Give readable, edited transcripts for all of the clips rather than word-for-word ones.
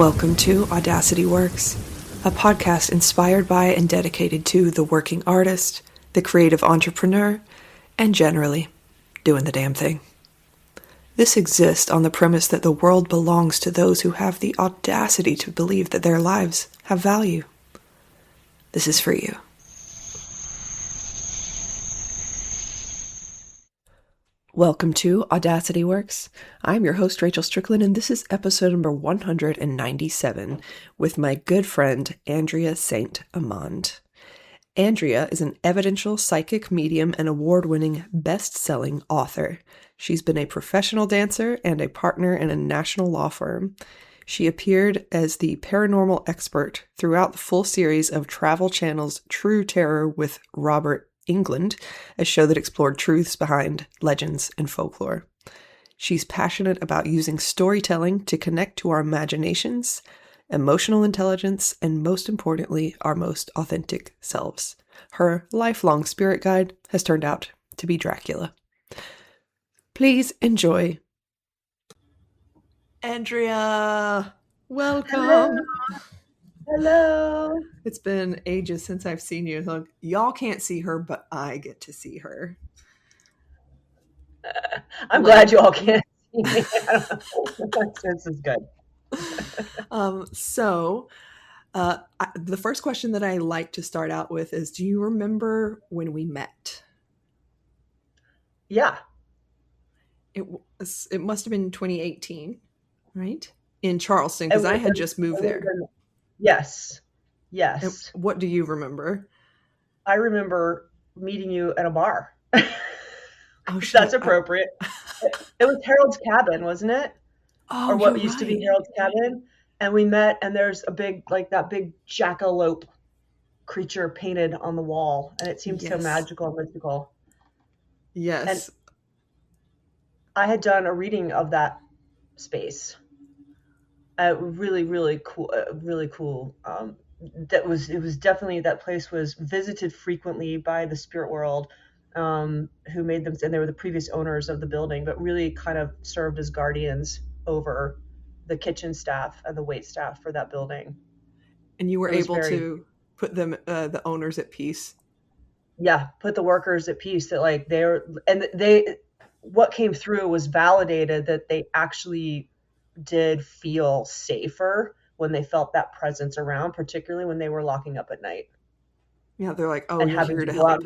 Welcome to Audacity Works, a podcast inspired by and dedicated to the working artist, the creative entrepreneur, and generally, doing the damn thing. This exists on the premise that the world belongs to those who have the audacity to believe that their lives have value. This is for you. Welcome to Audacity Works. I'm your host, Rachel Strickland, and this is episode number 197 with my good friend, Andrea St. Amand. Andrea is an evidential psychic medium and award-winning best-selling author. She's been a professional dancer and a partner in a national law firm. She appeared as the paranormal expert throughout the full series of Travel Channel's True Terror with Robert England, a show that explored truths behind legends and folklore. She's passionate about using storytelling to connect to our imaginations, emotional intelligence, and most importantly, our most authentic selves. Her lifelong spirit guide has turned out to be Dracula. Please enjoy. Andrea, welcome. Hello. It's been ages since I've seen you. Look, y'all can't see her, but I get to see her. I'm glad you all can't see me. This is good. The first question that I like to start out with is, do you remember when we met? Yeah. It must have been 2018, right? In Charleston, because I had just moved there. Yes. And what do you remember? I remember meeting you at a bar. Oh, shit. That's appropriate. It was Harold's Cabin, wasn't it? Oh, or what used to be Harold's Cabin. And we met, and there's a big, that big jackalope creature painted on the wall. And it seemed so magical and mystical. Yes. And I had done a reading of that space. Really cool. It was definitely, that place was visited frequently by the spirit world, who made them, and they were the previous owners of the building, but really kind of served as guardians over the kitchen staff and the wait staff for that building. And you were able to put them, the owners, at peace. Yeah, put the workers at peace. That what came through was validated that they actually did feel safer when they felt that presence around, particularly when they were locking up at night. Yeah, they're like, oh, you're here to help.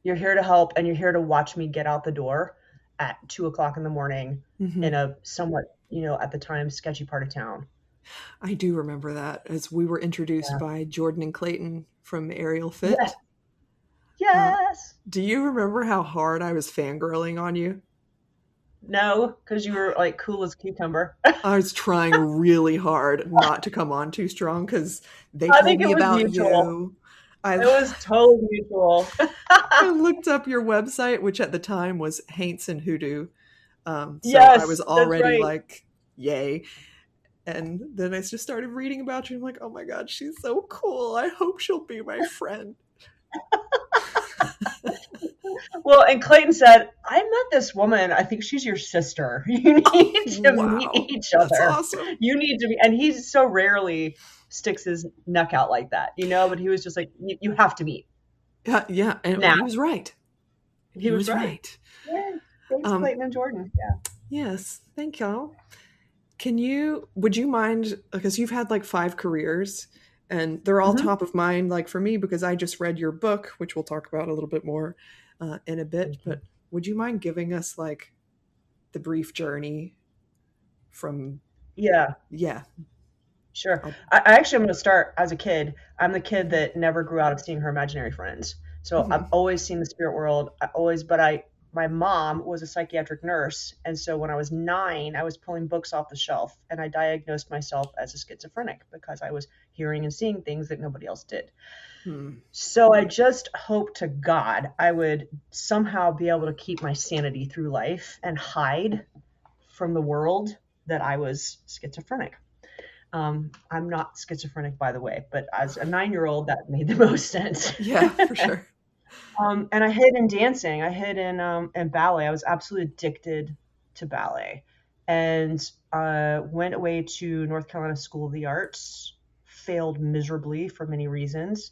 You're here to help, and you're here to watch me get out the door at 2:00 in the morning in a somewhat, at the time, sketchy part of town. I do remember that, as we were introduced by Jordan and Clayton from Aerial Fit. Yes. Do you remember how hard I was fangirling on you? No, because you were like cool as cucumber. I was trying really hard not to come on too strong, because they told me about you. It was totally mutual. I looked up your website, which at the time was Haints and Hoodoo. Yes, I was already like, yay. And then I just started reading about you. I'm like, oh my God, she's so cool. I hope she'll be my friend. Well, and Clayton said, I met this woman. I think she's your sister. You need to meet each other. That's awesome. You need to be, and he so rarely sticks his neck out like that, but he was just like, you have to meet. Yeah. And he was right. He was right. Yeah. Thanks, Clayton and Jordan. Yeah. Yes. Thank y'all. Would you mind, because you've had like 5 careers, and they're all top of mind, like for me, because I just read your book, which we'll talk about a little bit more in a bit. But would you mind giving us like the brief journey from? Yeah. Sure. I'm going to start as a kid. I'm the kid that never grew out of seeing her imaginary friends. So I've always seen the spirit world. My mom was a psychiatric nurse. And so when I was 9, I was pulling books off the shelf, and I diagnosed myself as a schizophrenic because I was hearing and seeing things that nobody else did. So I just hoped to God I would somehow be able to keep my sanity through life and hide from the world that I was schizophrenic. I'm not schizophrenic, by the way, but as a 9-year-old, that made the most sense. Yeah, for sure. And I hid in dancing. I hid in ballet. I was absolutely addicted to ballet. and went away to North Carolina School of the Arts, failed miserably for many reasons,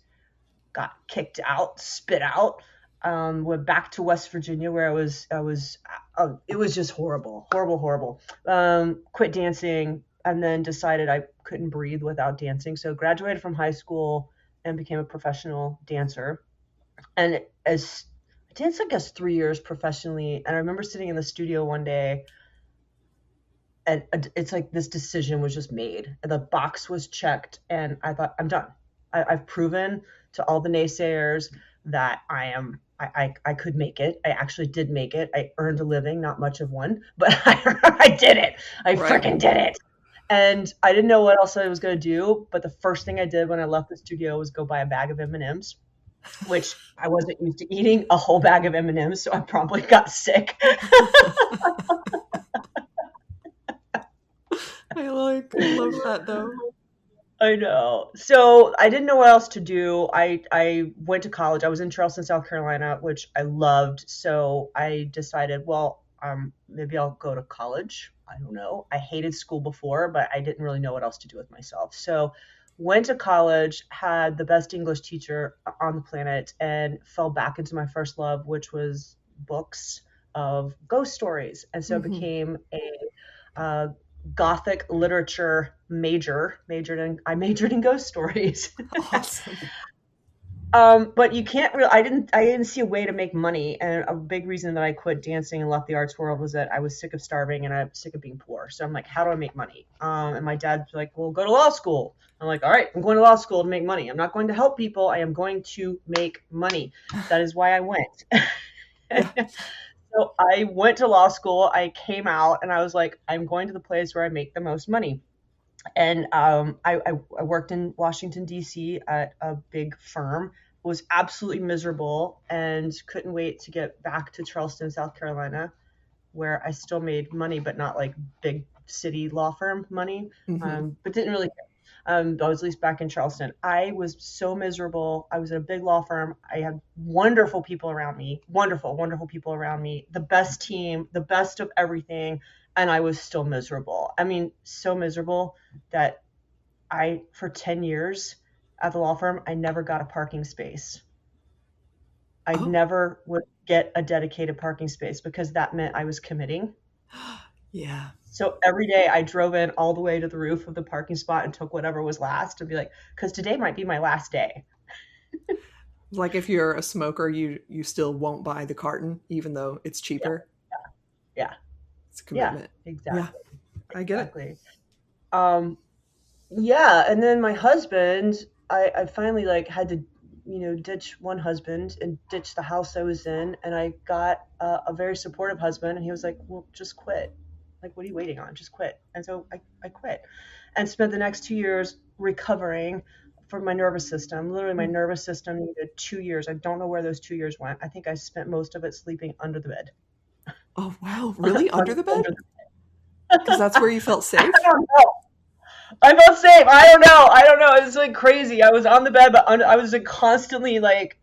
got kicked out, spit out, went back to West Virginia where it was just horrible, horrible, horrible. Quit dancing and then decided I couldn't breathe without dancing. So graduated from high school and became a professional dancer. And as I danced, I guess 3 years professionally. And I remember sitting in the studio one day, and it's like this decision was just made. The box was checked, and I thought, I'm done. I've proven to all the naysayers that I could make it. I actually did make it. I earned a living, not much of one, but I did it. I freaking did it. And I didn't know what else I was going to do. But the first thing I did when I left the studio was go buy a bag of M&Ms, which I wasn't used to eating a whole bag of M&Ms. So I probably got sick. I love that though. I know. So I didn't know what else to do. I went to college. I was in Charleston, South Carolina, which I loved. So I decided, well, maybe I'll go to college. I don't know. I hated school before, but I didn't really know what else to do with myself. So went to college, had the best English teacher on the planet, and fell back into my first love, which was books of ghost stories. And so became a Gothic literature I majored in ghost stories. Awesome. But you can't really, I didn't see a way to make money. And a big reason that I quit dancing and left the arts world was that I was sick of starving and I'm sick of being poor. So I'm like, how do I make money? And my dad's like, well, go to law school. I'm like, all right, I'm going to law school to make money. I'm not going to help people. I am going to make money. That is why I went. So I went to law school. I came out and I was like, I'm going to the place where I make the most money. And I worked in Washington, D.C. at a big firm, was absolutely miserable and couldn't wait to get back to Charleston, South Carolina, where I still made money, but not like big city law firm money, but didn't really care. I was at least back in Charleston. I was so miserable. I was at a big law firm. I had wonderful people around me, wonderful, wonderful people around me, the best team, the best of everything. And I was still miserable. I mean, so miserable that for 10 years at the law firm, I never got a parking space. I never would get a dedicated parking space because that meant I was committing. Yeah. So every day I drove in all the way to the roof of the parking spot and took whatever was last and be like, because today might be my last day. Like if you're a smoker, you still won't buy the carton, even though it's cheaper. Yeah. It's a commitment. Yeah, exactly. Yeah, I get it. Yeah. And then my husband, I finally like had to, ditch one husband and ditch the house I was in. And I got a very supportive husband and he was like, well, just quit. Like, what are you waiting on? Just quit. And so I quit and spent the next 2 years recovering from my nervous system. Literally, my nervous system needed 2 years. I don't know where those 2 years went. I think I spent most of it sleeping under the bed. Oh, wow. Really? Under the bed? Because that's where you felt safe? I don't know. I felt safe. I don't know. It's like crazy. I was on the bed, but I was like constantly like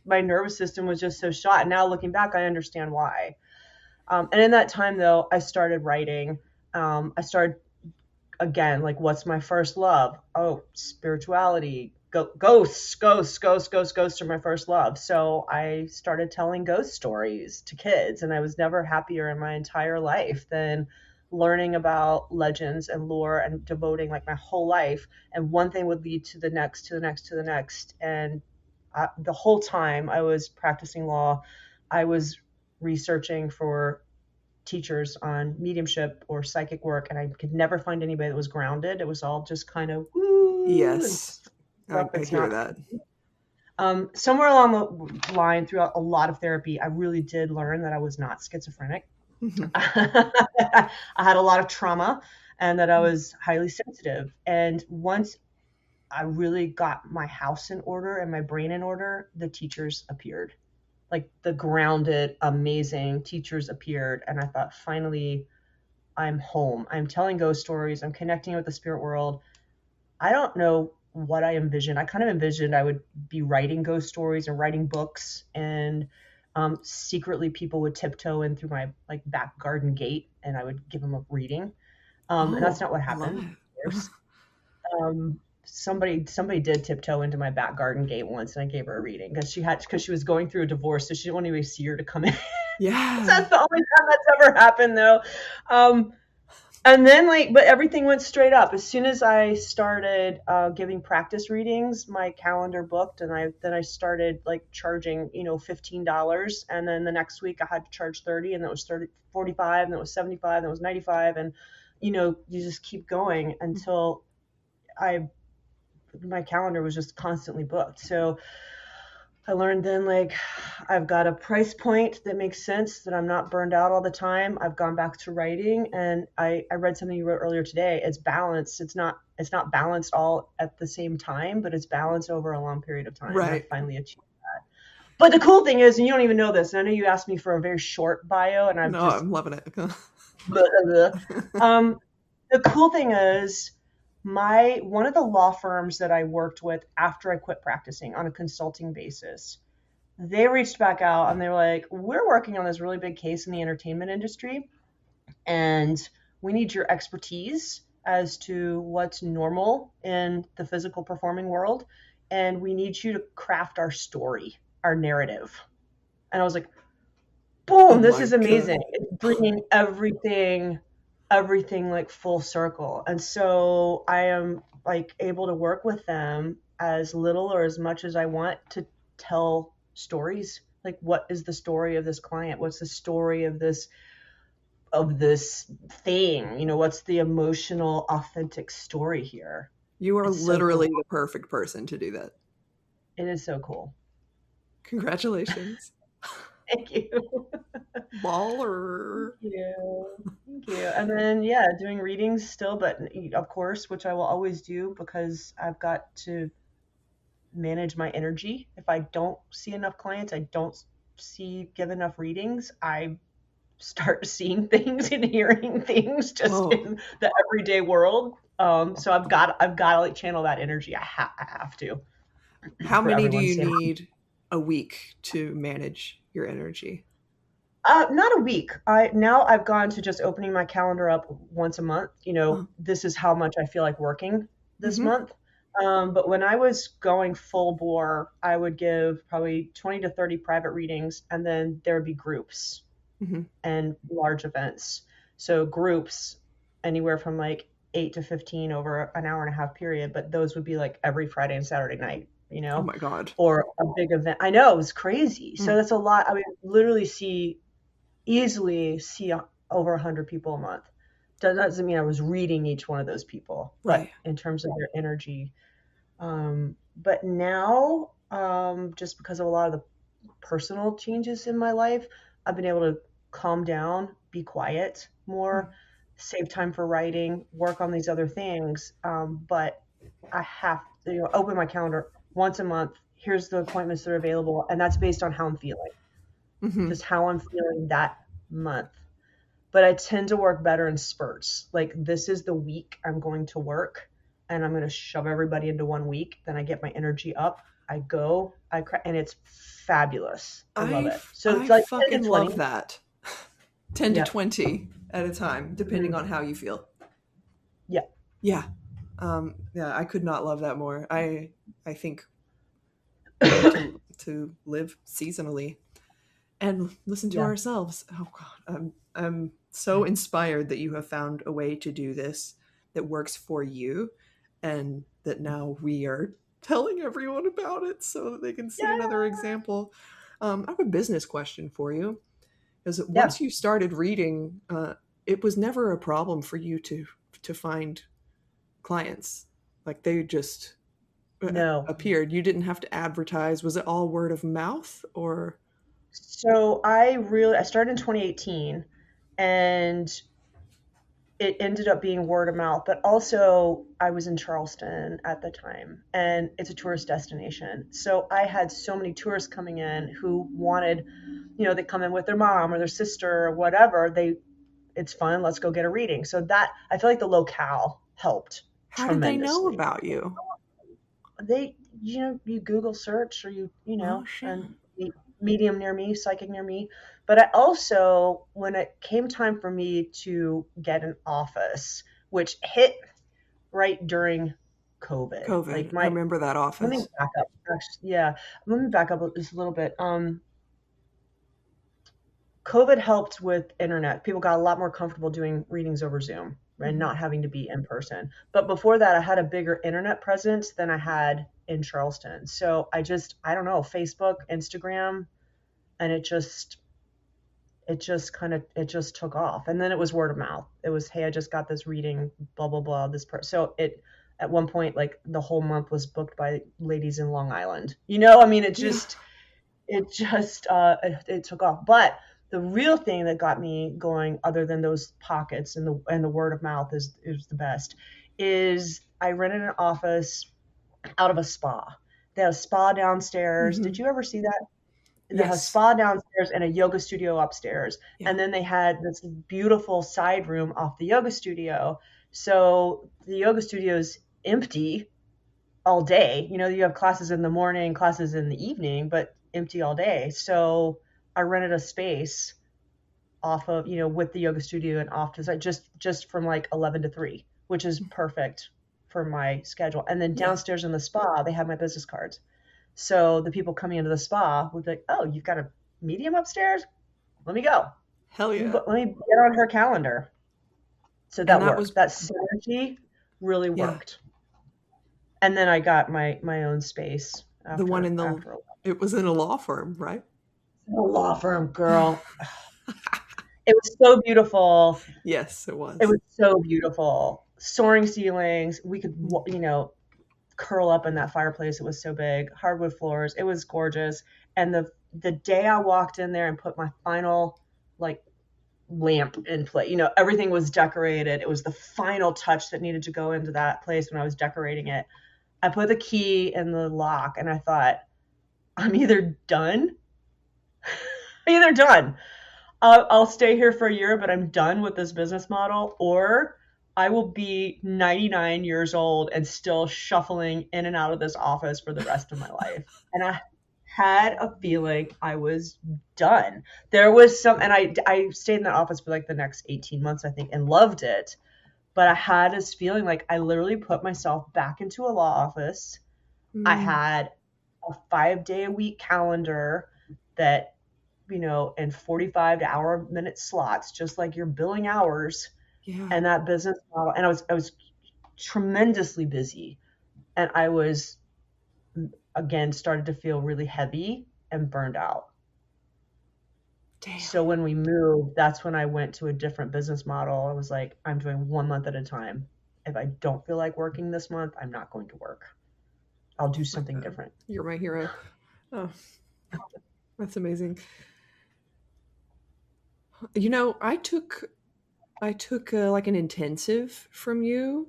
my nervous system was just so shot. And now looking back, I understand why. And in that time, though, I started writing. I started, again, like, what's my first love? Oh, spirituality. Ghosts are my first love. So I started telling ghost stories to kids, and I was never happier in my entire life than learning about legends and lore and devoting like my whole life. And one thing would lead to the next, to the next, to the next. And the whole time I was practicing law, I was researching for teachers on mediumship or psychic work, and I could never find anybody that was grounded. It was all just kind of woo. Yes, I hear that. Somewhere along the line, throughout a lot of therapy, I really did learn that I was not schizophrenic. I had a lot of trauma and that I was highly sensitive. And once I really got my house in order and my brain in order, the teachers appeared. Like the grounded, amazing teachers appeared. And I thought, finally, I'm home. I'm telling ghost stories. I'm connecting with the spirit world. I don't know what I envisioned. I kind of envisioned I would be writing ghost stories and writing books. And Secretly, people would tiptoe in through my like back garden gate, and I would give them a reading. And that's Oh, not what I love happened, of it. course. Somebody did tiptoe into my back garden gate once, and I gave her a reading because she was going through a divorce, so she didn't want anybody to see her to come in. Yeah. That's the only time that's ever happened, though. Um, and then but everything went straight up as soon as I started giving practice readings. My calendar booked, and I started like charging $15, and then the next week I had to charge 30, and that was 30, 45, and that was 75, and that was 95, and you just keep going until I my calendar was just constantly booked. So I learned then, like, I've got a price point that makes sense, that I'm not burned out all the time. I've gone back to writing, and I read something you wrote earlier today. It's balanced. It's not balanced all at the same time, but it's balanced over a long period of time. And I Right. finally achieved that. But the cool thing is, and you don't even know this, and I know you asked me for a very short bio, and I've No, just I'm loving it. blah, blah, blah. The cool thing is, my one of the law firms that I worked with after I quit practicing on a consulting basis, they reached back out and they were like, "We're working on this really big case in the entertainment industry, and we need your expertise as to what's normal in the physical performing world, and we need you to craft our story, our narrative." And I was like, Oh boom, this my is God. amazing. It's bringing everything like full circle. And so I am like able to work with them as little or as much as I want to tell stories. Like, what is the story of this client? What's the story of this thing? What's the emotional, authentic story here? You are It's so literally cool. the perfect person to do that. It is so cool. Congratulations. Thank you. Thank Baller. you. Thank you. And then, yeah, doing readings still, but of course, which I will always do because I've got to manage my energy. If I don't see enough clients, I don't give enough readings, I start seeing things and hearing things just Oh, in the everyday world. So I've got to like channel that energy. I have to how for many do everyone's you sake. need a week to manage your energy? Not a week. I've gone to just opening my calendar up once a month. Oh, This is how much I feel like working this mm-hmm, month. But when I was going full bore, I would give probably 20 to 30 private readings, and then there would be groups mm-hmm. and large events. So groups anywhere from like 8 to 15 over an hour and a half period, but those would be like every Friday and Saturday night, Oh my God. or a big event. I know, it was crazy. So Mm. that's a lot. I would literally easily see over 100 people a month. That doesn't mean I was reading each one of those people, Right. but in terms of their energy. But now, just because of a lot of the personal changes in my life, I've been able to calm down, be quiet Mm. more, save time for writing, work on these other things. But I have to open my calendar once a month. Here's the appointments that are available, and that's based on how I'm feeling, Mm-hmm. just how I'm feeling that month. But I tend to work better in spurts. Like, this is the week I'm going to work, and I'm going to shove everybody into one week. Then I get my energy up. I go, and it's fabulous. I love it. So I it's like 10 fucking to love 20. that. 10 to Yeah. 20 at a time, depending Mhm. on how you feel. Yeah. Yeah. Yeah, I could not love that more. I think we need to live seasonally and listen to Yeah. ourselves. Oh God, I'm so inspired that you have found a way to do this that works for you, and that now we are telling everyone about it so that they can see another Yeah. example. I have a business question for you. Because Yeah. once you started reading, it was never a problem for you to find clients. Like they just No. appeared. You didn't have to advertise. Was it all word of mouth or? So I started in 2018, and it ended up being word of mouth, but also I was in Charleston at the time, and it's a tourist destination. So I had so many tourists coming in who wanted, they come in with their mom or their sister or whatever. It's fun. Let's go get a reading. So that, I feel like the locale helped How did they know tremendously. about you? They, you Google search, or Oh shit. and medium near me, psychic near me. But I also, when it came time for me to get an office, which hit right during COVID, like COVID. I remember that let me office. back up. Actually, yeah, let me back up just a little bit. COVID helped with internet. People got a lot more comfortable doing readings over Zoom and Mm-hmm. not having to be in person. But before that, I had a bigger internet presence than I had in Charleston. So I don't know, Facebook, Instagram, and it just took off. And then it was word of mouth. It was, hey, I just got this reading, blah, blah, blah, this person. So at one point, like the whole month was booked by ladies in Long Island. I mean, Yeah. it took off. But the real thing that got me going, other than those pockets and the word of mouth is the best, is I rented an office out of a spa. They had a spa downstairs. Mm-hmm. Did you ever see that? They had a Yes. spa downstairs and a yoga studio upstairs. Yeah. And then they had this beautiful side room off the yoga studio. So the yoga studio is empty all day. You have classes in the morning, classes in the evening, but empty all day. So I rented a space off of, with the yoga studio and off to side, just from like 11 to 3, which is perfect for my schedule. And then Yeah. downstairs in the spa, they have my business cards. So the people coming into the spa would be like, "Oh, you've got a medium upstairs? Let me go. Hell yeah. Let me get on her calendar." So And that that worked. was, That synergy really yeah, worked. And then I got my own space the one after in the, after a while. it was in a law firm, right? A law firm, girl. It was so beautiful. Yes, it It was. was so beautiful. Soaring ceilings. We could, curl up in that fireplace. It was so big. Hardwood floors. It was gorgeous. And the day I walked in there and put my final like lamp in place, everything was decorated. It was the final touch that needed to go into that place when I was decorating it. I put the key in the lock and I thought, I'm either done. I'm either done. I'll stay here for a year, but I'm done with this business model, or I will be 99 years old and still shuffling in and out of this office for the rest of my life. And I had a feeling I was done. There was and I stayed in that office for like the next 18 months, I think, and loved it. But I had this feeling like I literally put myself back into a law office. I Mm, had a 5-day a week calendar that, in 45 to hour minute slots, just like you're billing hours, yeah. and that business model. And I was tremendously busy, and I was, again, started to feel really heavy and burned out. Damn. So when we moved, that's when I went to a different business model. I was like, I'm doing 1 month at a time. If I don't feel like working this month, I'm not going to work. I'll Oh do my something God. different. You're my hero. Oh, that's amazing. I took like an intensive from you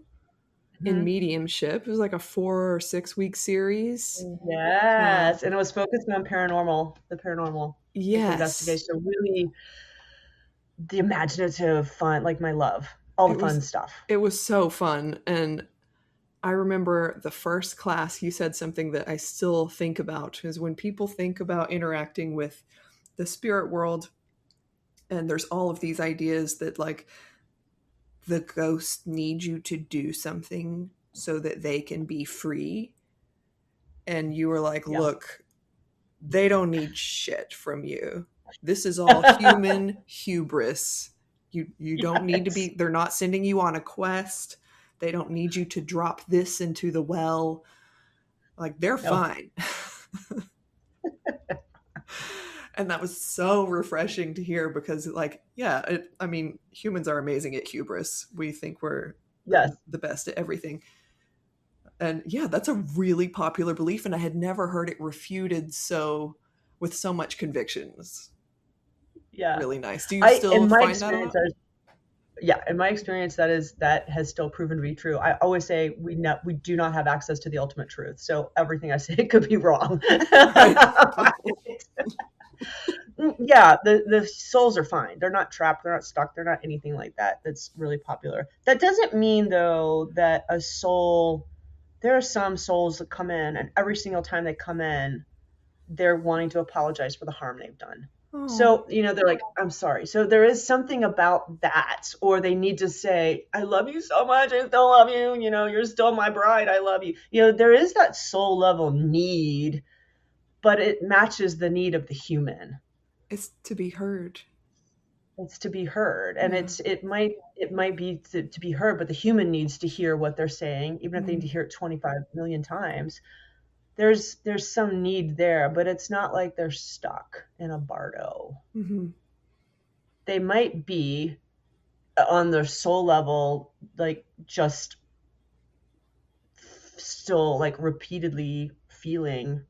in Mhm. mediumship. It was like a 4 or 6 week series. Uh, Yes, and it was focused on the paranormal, like yes, investigation. So really, the imaginative, fun, like my love, all the it fun was. stuff. It was so fun, and I remember the first class. You said something that I still think about is when people think about interacting with the spirit world, and there's all of these ideas that like the ghost needs you to do something so that they can be free. And you were like, Yeah. look, they don't need shit from you. This is all human hubris. You don't need to be, Yes. they're not sending you on a quest. They don't need you to drop this into the well. Like they're No. fine. And that was so refreshing to hear because like, yeah, I mean, humans are amazing at hubris. We think we're Yes. the best at everything. And yeah, that's a really popular belief, and I had never heard it refuted so with so much convictions. Yeah. Really nice. Do you I still in my find that a experience, lot? in my experience, that has still proven to be true. I always say we do not have access to the ultimate truth, so everything I say could be wrong. Right. Yeah, the souls are fine. They're not trapped. They're not stuck. They're not anything like that. That's really popular. That doesn't mean though that there are some souls that come in, and every single time they come in, they're wanting to apologize for the harm they've done. Oh. So, they're like, I'm sorry. So there is something about that, or they need to say, I love you so much. I still love you. You're still my bride. I love you. There is that soul level need, but it matches the need of the human. It's to be heard. It's to be heard. And it might be to be heard, but the human needs to hear what they're saying, even if they need to hear it 25 million times. There's some need there, but it's not like they're stuck in a bardo. Mm-hmm. They might be on their soul level, like just still like repeatedly feeling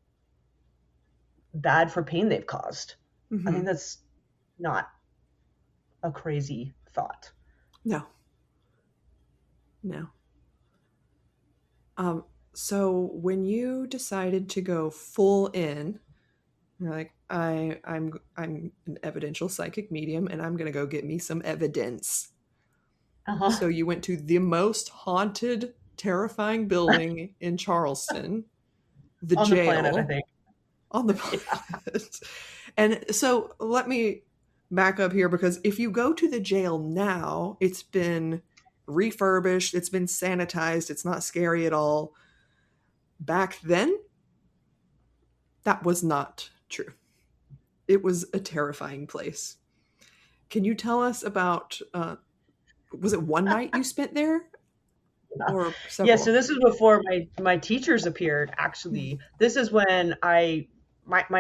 bad for pain they've caused. I think that's not a crazy thought. No. So when you decided to go full in, you're like, I'm an evidential psychic medium, and I'm gonna go get me some evidence. So you went to the most haunted, terrifying building in Charleston, the on jail. The planet, I think. On the planet. And so let me back up here, because if you go to the jail now, it's been refurbished, it's been sanitized, it's not scary at all. Back then, that was not true. It was a terrifying place. Can you tell us about, was it one night you spent there? Or several? Yeah, so this is before my teachers appeared, actually. This is when my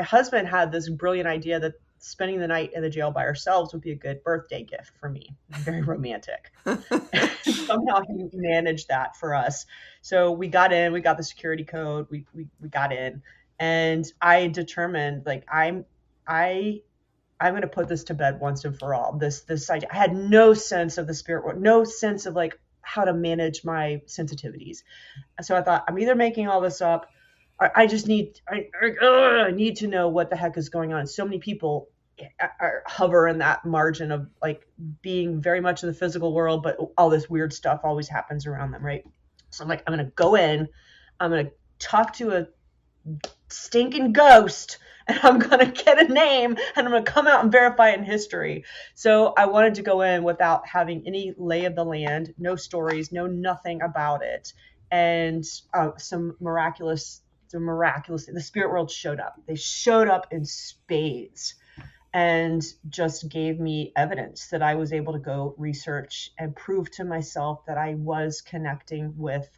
husband had this brilliant idea that spending the night in the jail by ourselves would be a good birthday gift for me. Very romantic. Somehow he managed that for us. So we got in, we got the security code, we got in, and I determined, like, I'm going to put this to bed once and for all. This idea. I had no sense of the spirit world, no sense of like how to manage my sensitivities. So I thought, I'm either making all this up, or I just need to know what the heck is going on. So many people hover in that margin of like being very much in the physical world, but all this weird stuff always happens around them, right? So I'm like, I'm going to go in, I'm going to talk to a stinking ghost, and I'm going to get a name, and I'm going to come out and verify it in history. So I wanted to go in without having any lay of the land, no stories, no nothing about it. And the spirit world showed up. They showed up in spades and just gave me evidence that I was able to go research and prove to myself that I was connecting with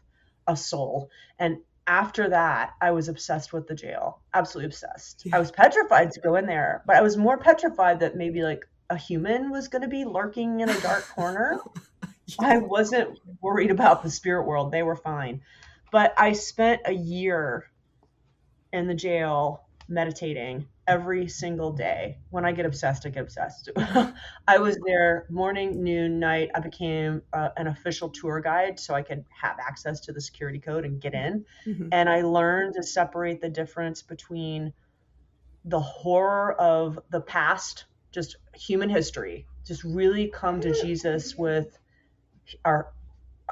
a soul. And after that, I was obsessed with the jail. Absolutely obsessed. Yeah. I was petrified to go in there, but I was more petrified that maybe like a human was going to be lurking in a dark corner. Yeah. I wasn't worried about the spirit world. They were fine. But I spent a year in the jail meditating every single day. When I get obsessed, I get obsessed. I was there morning, noon, night. I became an official tour guide so I could have access to the security code and get in. Mm-hmm. And I learned to separate the difference between the horror of the past, just human history, just really come to Jesus with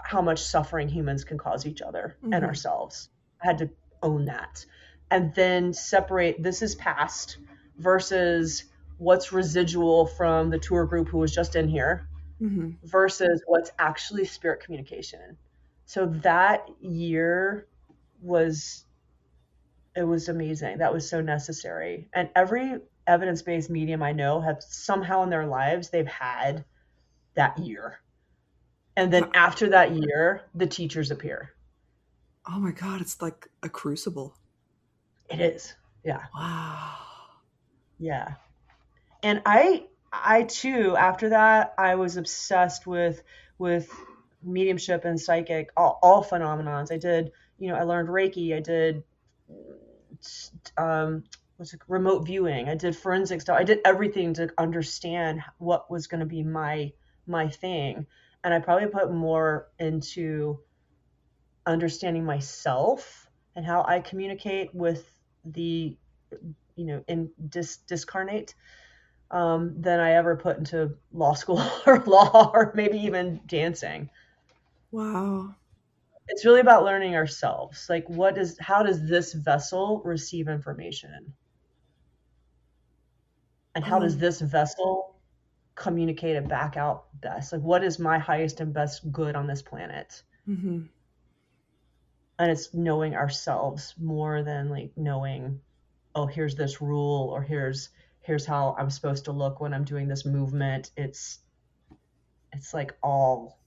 how much suffering humans can cause each other and ourselves. I had to own that. And then separate, this is past versus what's residual from the tour group who was just in here versus what's actually spirit communication. So that year was amazing. That was so necessary. And every evidence-based medium I know have somehow in their lives, they've had that year. And then after that year, the teachers appear. Oh my God, it's like a crucible. It is. Yeah. Wow. Yeah. And I too, after that, I was obsessed with mediumship and psychic, all phenomenons. I did, I learned Reiki. I did remote viewing. I did forensic stuff. I did everything to understand what was going to be my thing. And I probably put more into understanding myself and how I communicate with the, in discarnate than I ever put into law school or law or maybe even dancing. Wow. It's really about learning ourselves. Like how does this vessel receive information? And how does this vessel communicate it back out best? Like, what is my highest and best good on this planet? Mm-hmm. And it's knowing ourselves more than like knowing, oh, here's this rule, or here's how I'm supposed to look when I'm doing this movement. It's like all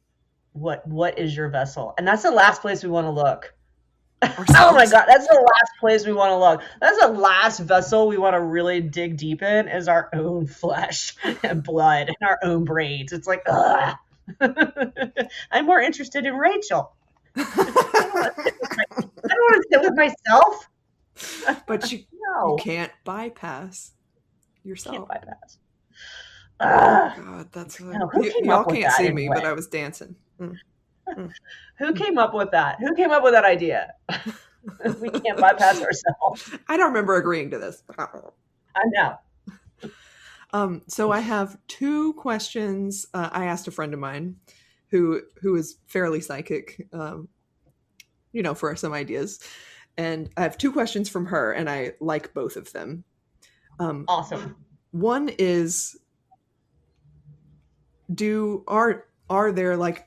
what is your vessel? And that's the last place we want to look. Oh my God, that's the last place we want to look. That's the last vessel we want to really dig deep in, is our own flesh and blood and our own brains. It's like, ugh. I'm more interested in Rachel. I don't want to sit with myself. But you can't bypass yourself. Can't bypass. Oh God, that's y'all can't see me, but I was dancing. Who came up with that? Who came up with that idea? We can't bypass ourselves. I don't remember agreeing to this. I know. So I have 2 questions. I asked a friend of mine who is fairly psychic, for some ideas. And I have 2 questions from her, and I like both of them. Awesome. One is, are there, like,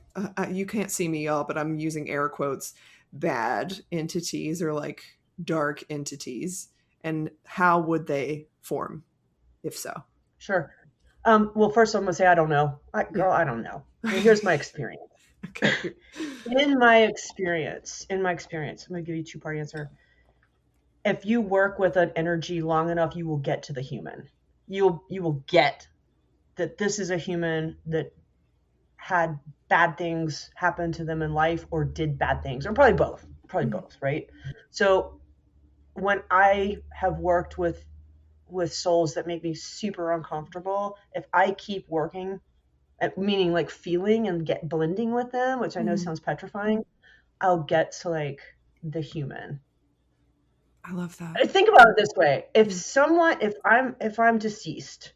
you can't see me, y'all, but I'm using air quotes, bad entities or like dark entities, and how would they form, if so? Sure. Well, first I'm gonna say I don't know. I don't know. Here's my experience. Okay. In my experience, I'm gonna give you a 2-part answer. If you work with an energy long enough, you will get to the human. You will get that this is a human that had bad things happen to them in life, or did bad things, or probably both, right? So when I have worked with souls that make me super uncomfortable, if I keep working, meaning like feeling and blending with them, which I know sounds petrifying, I'll get to like the human. I love that. Think about it this way. If I'm deceased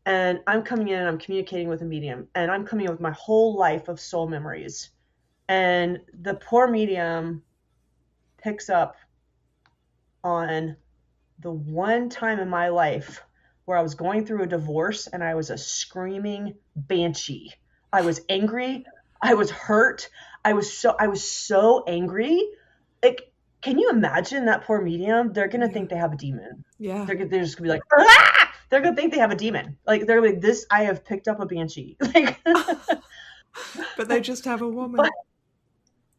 and I'm coming in and I'm communicating with a medium, and I'm coming in with my whole life of soul memories, and the poor medium picks up on the one time in my life where I was going through a divorce and I was a screaming banshee. I was angry. I was hurt. I was so angry. Like, can you imagine that poor medium? They're going to think they have a demon. Yeah. They're just going to be like, ah! They're going to think they have a demon. Like, they're like, this, I have picked up a banshee. Like, but they just have a woman. But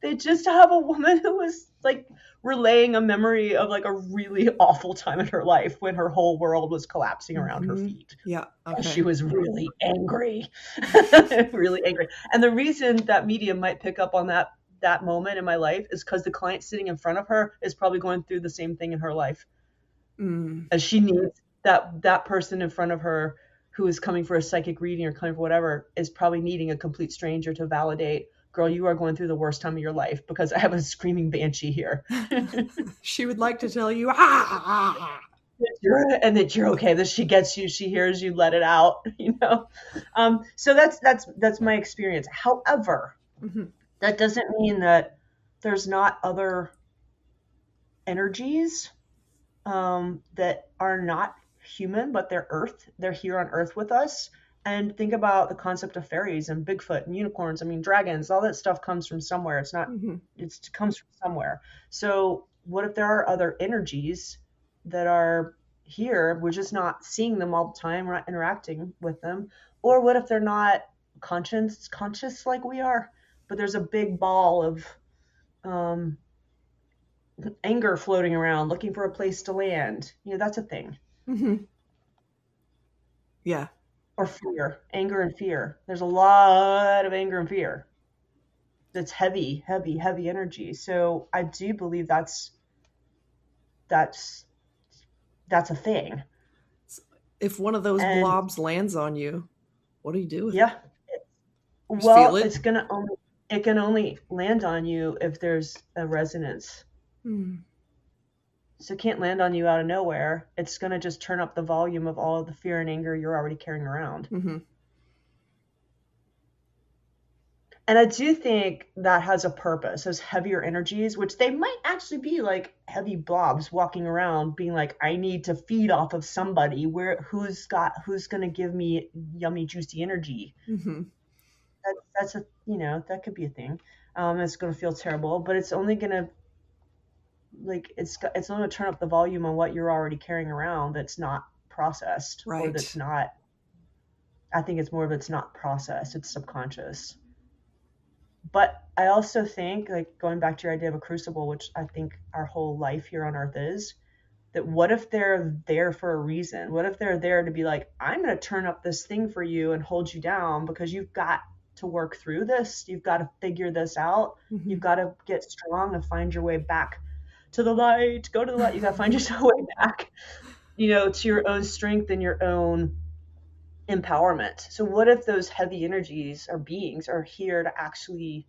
they just have a woman who was like relaying a memory of like a really awful time in her life when her whole world was collapsing around her feet. Yeah. Okay. She was really angry, really angry. And the reason that medium might pick up on that moment in my life is because the client sitting in front of her is probably going through the same thing in her life. As she needs that person in front of her who is coming for a psychic reading or coming for whatever is probably needing a complete stranger to validate, girl, you are going through the worst time of your life because I have a screaming banshee here. She would like to tell you, and that you're okay, that she gets you, she hears you, let it out, So that's my experience. However, that doesn't mean that there's not other energies that are not human, but they're here on Earth with us. And think about the concept of fairies and Bigfoot and unicorns. I mean, dragons, all that stuff comes from somewhere. It's not, it comes from somewhere. So what if there are other energies that are here? We're just not seeing them all the time. We're not interacting with them. Or what if they're not conscious like we are, but there's a big ball of anger floating around, looking for a place to land. That's a thing. Yeah. Or fear, anger and fear. There's a lot of anger and fear. That's heavy, heavy, heavy energy. So I do believe that's a thing. If one of those blobs lands on you, what do you do with it? Yeah. Well, it can only land on you if there's a resonance. So it can't land on you out of nowhere. It's going to just turn up the volume of all of the fear and anger you're already carrying around. And I do think that has a purpose, those heavier energies, which they might actually be like heavy blobs walking around being like, I need to feed off of somebody who's going to give me yummy, juicy energy. Mm-hmm. That's a, that could be a thing. It's going to feel terrible, but it's only going to it's only going to turn up the volume on what you're already carrying around that's not processed or that's Right. not, I think it's more of it's not processed, it's subconscious. But I also think, like going back to your idea of a crucible, which I think our whole life here on earth is, that what if they're there for a reason? What if they're there to be like, I'm going to turn up this thing for you and hold you down because you've got to work through this. You've got to figure this out. Mm-hmm. You've got to get strong and find your way back to the light. Go to the light. You got to find your way back, to your own strength and your own empowerment. So what if those heavy energies or beings are here to actually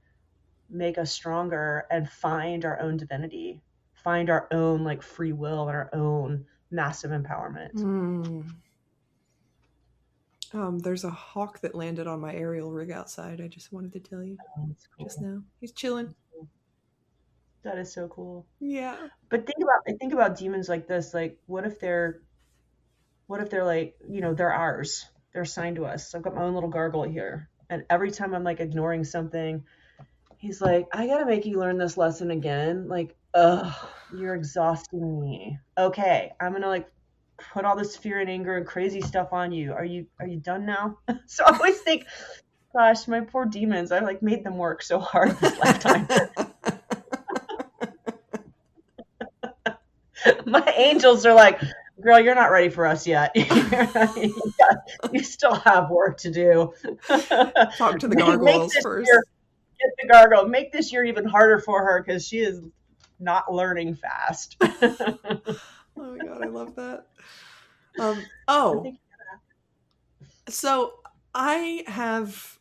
make us stronger and find our own divinity, find our own like free will and our own massive empowerment? There's a hawk that landed on my aerial rig outside. I just wanted to tell you That's cool. just now. He's chilling. That is so cool. Yeah. But think about demons like this. Like, what if they're like, they're ours. They're assigned to us. I've got my own little gargoyle here. And every time I'm like ignoring something, he's like, I gotta make you learn this lesson again. Like, ugh, you're exhausting me. Okay, I'm gonna like put all this fear and anger and crazy stuff on you. Are you done now? So I always think, gosh, my poor demons, I like made them work so hard this lifetime. My angels are like, girl, you're not ready for us yet. You still have work to do. Talk to the gargoyles first. Get the gargoyle. Make this year even harder for her because she is not learning fast. Oh my God, I love that. So I have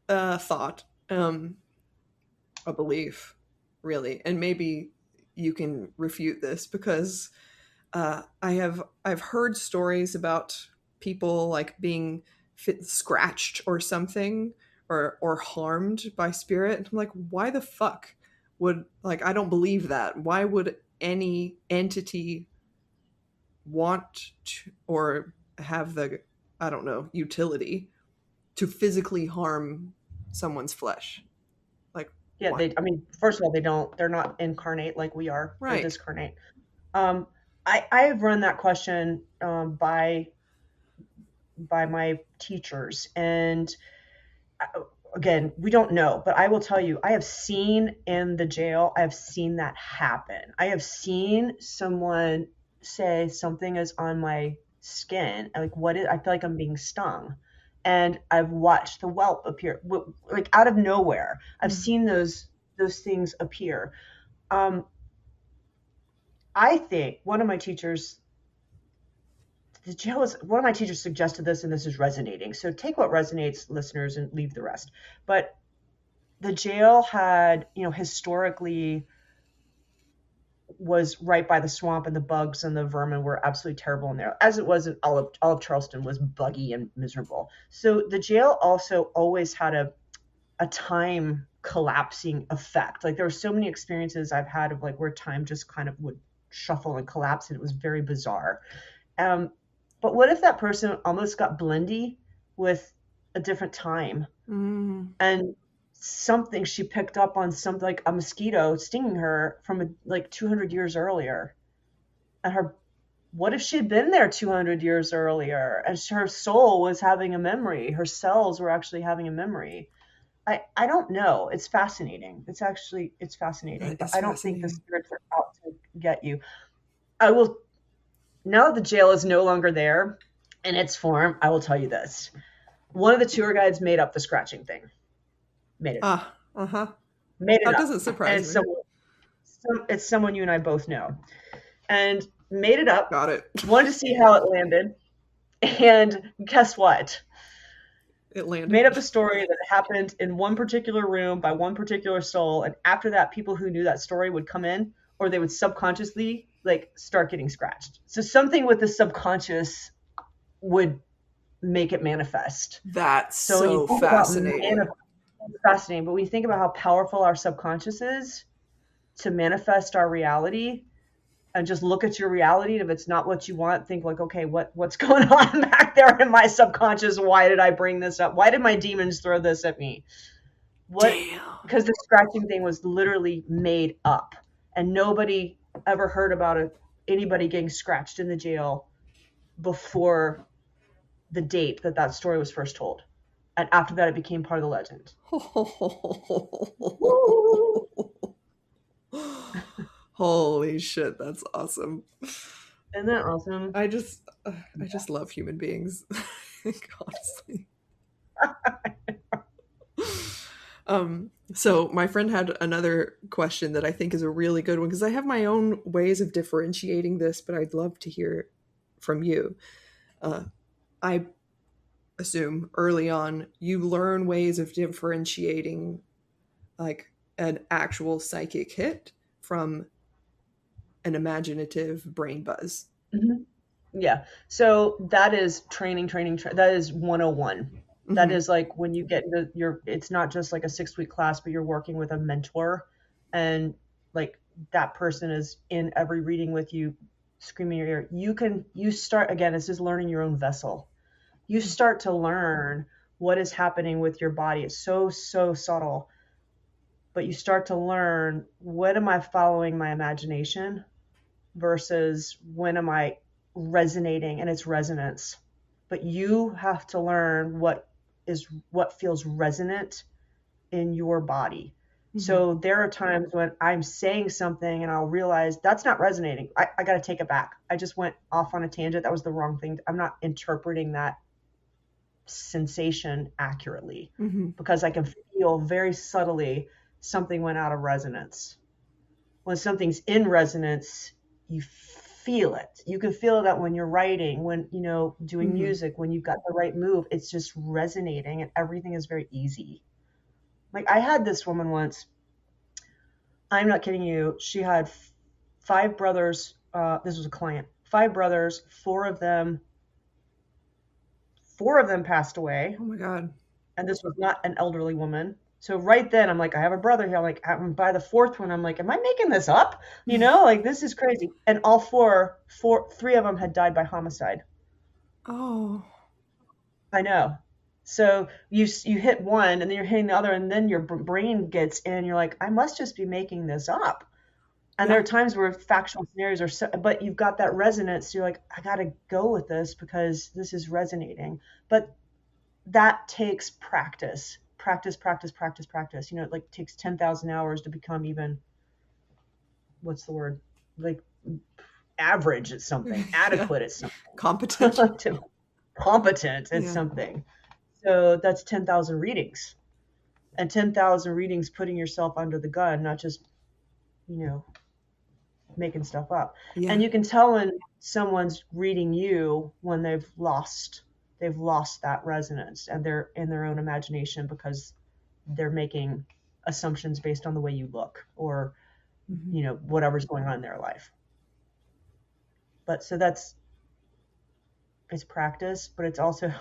a thought, a belief, really, and maybe you can refute this because I've heard stories about people like being scratched or something or harmed by spirit. And I'm like, why the fuck would, like, I don't believe that. Why would any entity want to, or have the, I don't know, utility to physically harm someone's flesh? Like, yeah, first of all, they're not incarnate like we are. right. They're discarnate. I've run that question by my teachers, and again, we don't know, but I will tell you, I have seen in the jail, I have seen that happen. I have seen someone say something is on my skin, like I feel like I'm being stung, and I've watched the whelp appear, like out of nowhere. I've seen those things appear. I think one of my teachers suggested this, and this is resonating. So take what resonates, listeners, and leave the rest. But the jail had, historically was right by the swamp, and the bugs and the vermin were absolutely terrible in there, as it was in all of Charleston was buggy and miserable. So the jail also always had a time collapsing effect. Like there were so many experiences I've had of like where time just kind of would shuffle and collapse, and it was very bizarre. But what if that person almost got blendy with a different time, and something she picked up on, something like a mosquito stinging her from like 200 years earlier, and what if she had been there 200 years earlier and her soul was having a memory, her cells were actually having a memory? I don't know. It's fascinating. It's fascinating, but I don't think the spirits are out to get you. Now that the jail is no longer there in its form, I will tell you this. One of the tour guides made up the scratching thing. Made it up. Made it that up. Doesn't surprise me. It's someone you and I both know. And made it up. Got it. Wanted to see how it landed. And guess what? It landed. Made up a story that happened in one particular room by one particular soul. And after that, people who knew that story would come in, or they would subconsciously like start getting scratched. So something with the subconscious would make it manifest. That's so fascinating. It's fascinating. But when you think about how powerful our subconscious is to manifest our reality, and just look at your reality, and if it's not what you want, think like, okay, what's going on back there in my subconscious? Why did I bring this up? Why did my demons throw this at me? What? Damn. Because the scratching thing was literally made up, and nobody ever heard about it, anybody getting scratched in the jail before the date that that story was first told. And after that, it became part of the legend. Woo! Holy shit, that's awesome. Isn't that awesome? I just love human beings. Honestly. So my friend had another question that I think is a really good one, because I have my own ways of differentiating this, but I'd love to hear from you. I assume early on you learn ways of differentiating like an actual psychic hit from an imaginative brain buzz. Mm-hmm. Yeah. So that is training. That is 101. That Mm-hmm. is like when you get into it's not just like a 6-week class, but you're working with a mentor, and like that person is in every reading with you, screaming in your ear. You start, again, it's just learning your own vessel. You start to learn what is happening with your body. It's so, so subtle, but you start to learn, when am I following my imagination versus when am I resonating, and it's resonance. But you have to learn what feels resonant in your body. Mm-hmm. So there are times when I'm saying something and I'll realize that's not resonating. I got to take it back. I just went off on a tangent. That was the wrong thing. I'm not interpreting that sensation accurately, Mm-hmm. because I can feel very subtly something went out of resonance. When something's in resonance, you feel it. You can feel that when you're writing, when, doing Mm-hmm. music, when you've got the right move, it's just resonating and everything is very easy. Like, I had this woman once, I'm not kidding you. She had 5 brothers. This was a client, 5 brothers, four of them passed away. Oh my God. And this was not an elderly woman. So right then I'm like, I have a brother here. I'm like, by the 4th one, I'm like, am I making this up? Like, this is crazy. And all 3 of them had died by homicide. Oh. I know. So you hit one, and then you're hitting the other, and then your brain gets in. You're like, I must just be making this up. And there Yeah. are times where factual scenarios are so, but you've got that resonance. So you're like, I got to go with this because this is resonating. But that takes practice. It like takes 10,000 hours to become even, what's the word? Like, average at something, Yeah. adequate at something, Competent. competent at Yeah. something. So that's 10,000 readings, and 10,000 readings putting yourself under the gun, not just, making stuff up. Yeah. And you can tell when someone's reading you when they've lost that resonance, and they're in their own imagination because they're making assumptions based on the way you look, or Mm-hmm. whatever's going on in their life. But so it's practice, but it's also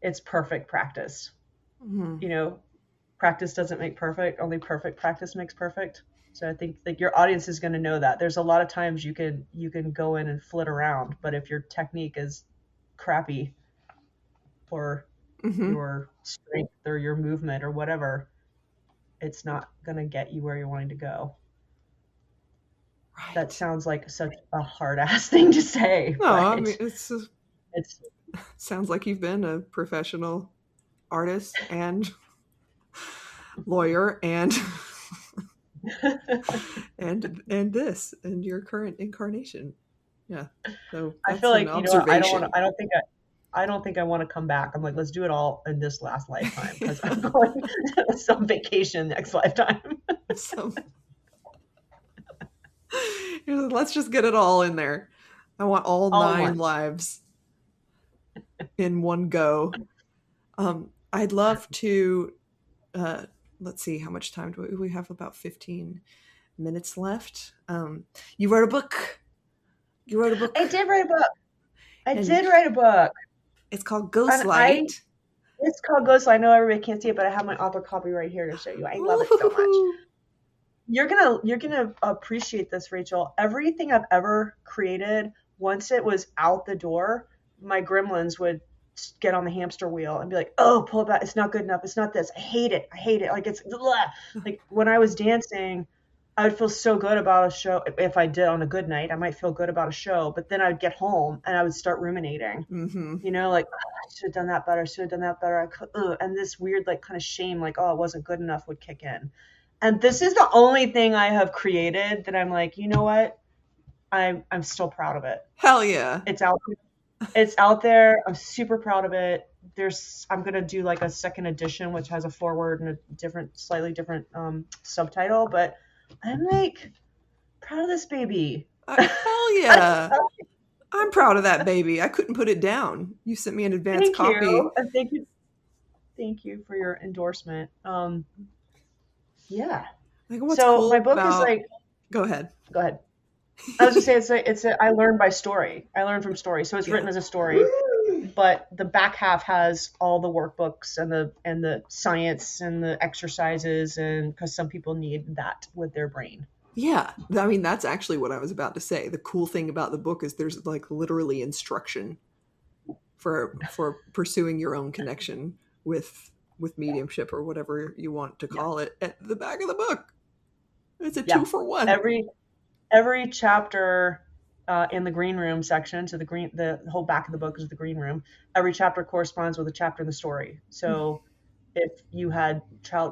it's perfect practice. Mm-hmm. Practice doesn't make perfect, only perfect practice makes perfect. So I think like your audience is going to know that there's a lot of times you can go in and flit around, but if your technique is crappy, or Mm-hmm. your strength or your movement or whatever, it's not going to get you where you're wanting to go. That Right. sounds like such a hard ass thing to say, No, I mean, but it's sounds like you've been a professional artist and lawyer and and your current incarnation. Yeah. So I feel that's an like, observation. I don't think I want to come back. I'm like, let's do it all in this last lifetime, because I'm going to some vacation next lifetime. So let's just get it all in there. I want all All in 9 one. lives in one go. I'd love to. Uh, let's see, how much time do we have? About 15 minutes left. You wrote a book. You wrote a I book, did write a book. I and did write a book. it's called And I Ghostlight. It's called Ghost. I know everybody can't see it, but I have my author copy right here to show you. I love it so much. Ooh. You're gonna appreciate this, Rachel. Everything I've ever created, once it was out the door, my gremlins would get on the hamster wheel and be like, "Oh, pull it back. It's not good enough. It's not this. I hate it. I hate it. Like it's blah." Like when I was dancing, I would feel so good about a show. If I did on a good night, I might feel good about a show, but then I'd get home and I would start ruminating. Mm-hmm. Like, oh, I should have done that better. I should have done that better. And this weird, like, kind of shame, like, oh, it wasn't good enough would kick in. And this is the only thing I have created that I'm like, you know what? I'm still proud of it. Hell yeah. It's out there. It's out there. I'm super proud of it. I'm gonna do like a second edition, which has a foreword and a slightly different subtitle. But I'm like proud of this baby. Hell yeah. I'm proud of that baby. I couldn't put it down. You sent me an advanced copy. And thank you for your endorsement. Yeah. Like, what's so cool my book about... is like. Go ahead. I was just saying I learned by story. I learned from story, so it's written as a story. But the back half has all the workbooks and the science and the exercises, and because some people need that with their brain. Yeah, I mean that's actually what I was about to say. The cool thing about the book is there's like literally instruction for pursuing your own connection with mediumship or whatever you want to call it at the back of the book. It's a 2-for-1. Every chapter in the green room section, so the whole back of the book is the green room. Every chapter corresponds with a chapter in the story. So if you had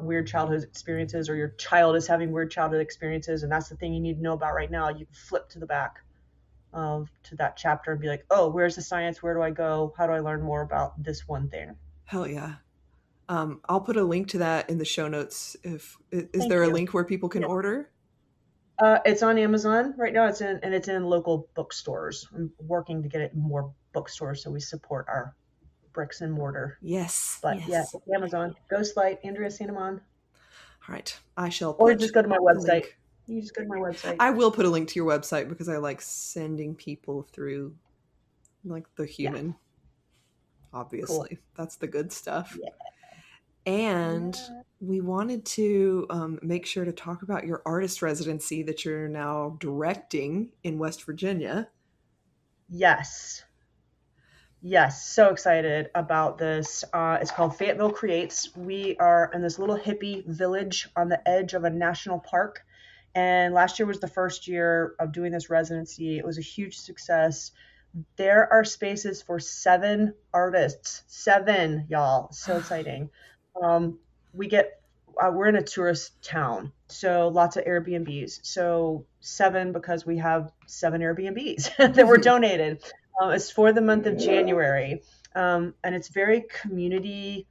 weird childhood experiences, or your child is having weird childhood experiences, and that's the thing you need to know about right now, you can flip to the back to that chapter and be like, oh, where's the science? Where do I go? How do I learn more about this one thing? Hell yeah. I'll put a link to that in the show notes. Is there a link where people can order? It's on Amazon right now. It's in local bookstores. I'm working to get it in more bookstores so we support our bricks and mortar. Yes. But yes. Yeah, Amazon. Ghostlight, Andrea St. Amand. All right. I shall Or just go to my website. You just go to my website. I will put a link to your website because I like sending people through like the human. Obviously. Cool. That's the good stuff. Yeah. And we wanted to make sure to talk about your artist residency that you're now directing in West Virginia. Yes. So excited about this. It's called Fayetteville Creates. We are in this little hippie village on the edge of a national park. And last year was the first year of doing this residency. It was a huge success. There are spaces for 7 artists. 7, y'all. So exciting. We're in a tourist town, so lots of Airbnbs. So 7 because we have 7 Airbnbs that were donated. It's for the month of January, and it's very community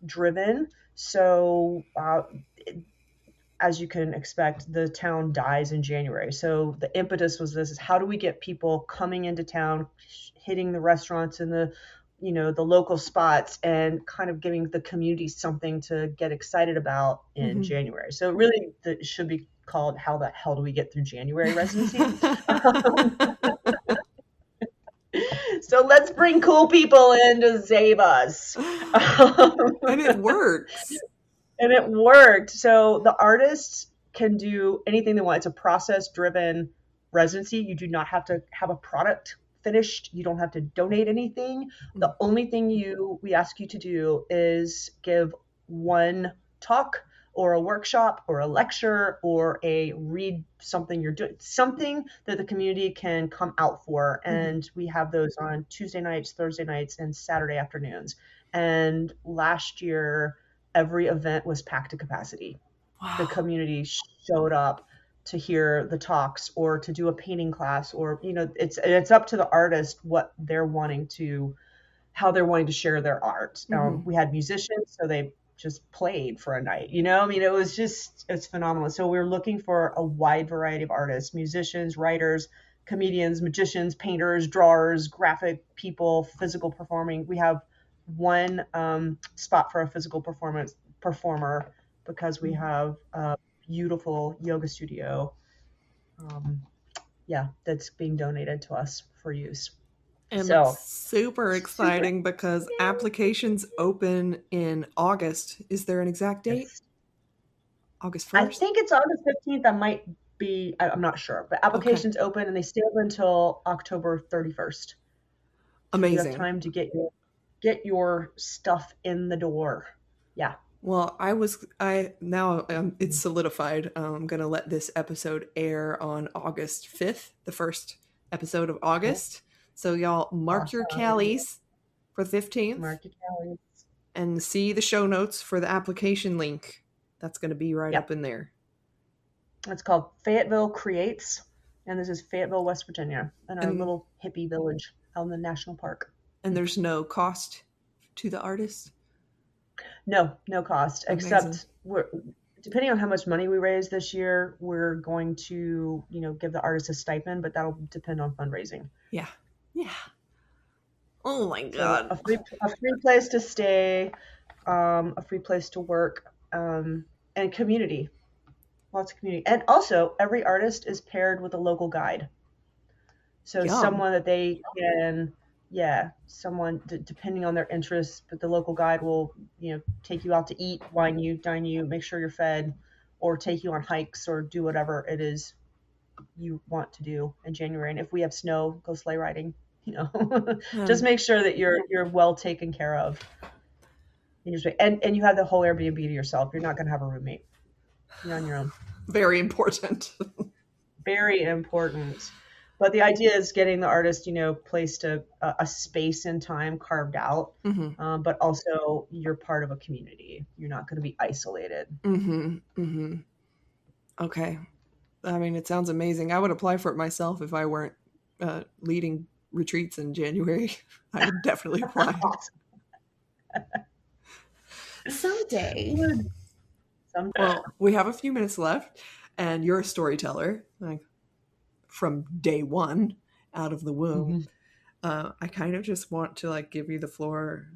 driven. So as you can expect, the town dies in January. So the impetus was this: is how do we get people coming into town, hitting the restaurants and the local spots, and kind of giving the community something to get excited about in January. So really it should be called How the Hell Do We Get Through January Residency? So let's bring cool people in to save us. And it works. And it worked. So the artists can do anything they want. It's a process-driven residency. You do not have to have a product finished. You don't have to donate anything. The only thing we ask you to do is give one talk or a workshop or a lecture or read something you're doing, something that the community can come out for. And we have those on Tuesday nights, Thursday nights, and Saturday afternoons. And last year, every event was packed to capacity. Wow. The community showed up to hear the talks or to do a painting class, or it's up to the artist how they're wanting to share their art. We had musicians, so they just played for a night. It's phenomenal. So we're looking for a wide variety of artists: musicians, writers, comedians, magicians, painters, drawers, graphic people, physical performing. We have one spot for a physical performer because we have a beautiful yoga studio that's being donated to us for use. And that's So super super exciting because applications open in August. Is there an exact date? excited. August I 1st? think it's August 15th. I might be, I'm not sure, but Okay. applications open and they stay open until October 31st. So you have Amazing. time to get your stuff in the door. Yeah. Well, now it's solidified. I'm going to let this episode air on August 5th, the first episode of Cool. August. So, y'all mark your Awesome. callies for the 15th Mark your calendars. and see the show notes for the application link. That's going to be right Yep. up in there. It's called Fayetteville Creates, and this is Fayetteville, West Virginia, in our And little hippie village out in the national park. and there's no cost to the artist. No, no cost, Amazing. except depending on how much money we raise this year, we're going to, give the artist a stipend, but that'll depend on fundraising. Yeah. Yeah. Oh my So god. a free place to stay, a free place to work, and community, lots of community, and also every artist is paired with a local guide. So Yum. someone that they can, yeah, someone depending on their interests, but the local guide will, take you out to eat, wine you, dine you, make sure you're fed, or take you on hikes or do whatever it is you want to do in January. And if we have snow, go sleigh riding. Just Um, make sure that you're well taken care of. And you have the whole Airbnb to yourself. You're not going to have a roommate. You're on your own. very important. Very important. But the idea is getting the artist, placed a space and time carved out, Mm-hmm. but also you're part of a community. You're not going to be isolated. Mm-hmm. Mm-hmm. Okay. I mean, it sounds amazing. I would apply for it myself if I weren't leading retreats in January. I would definitely apply. Someday. Someday. Well, we have a few minutes left, and you're a storyteller, like from day one out of the womb. I kind of just want to give you the floor.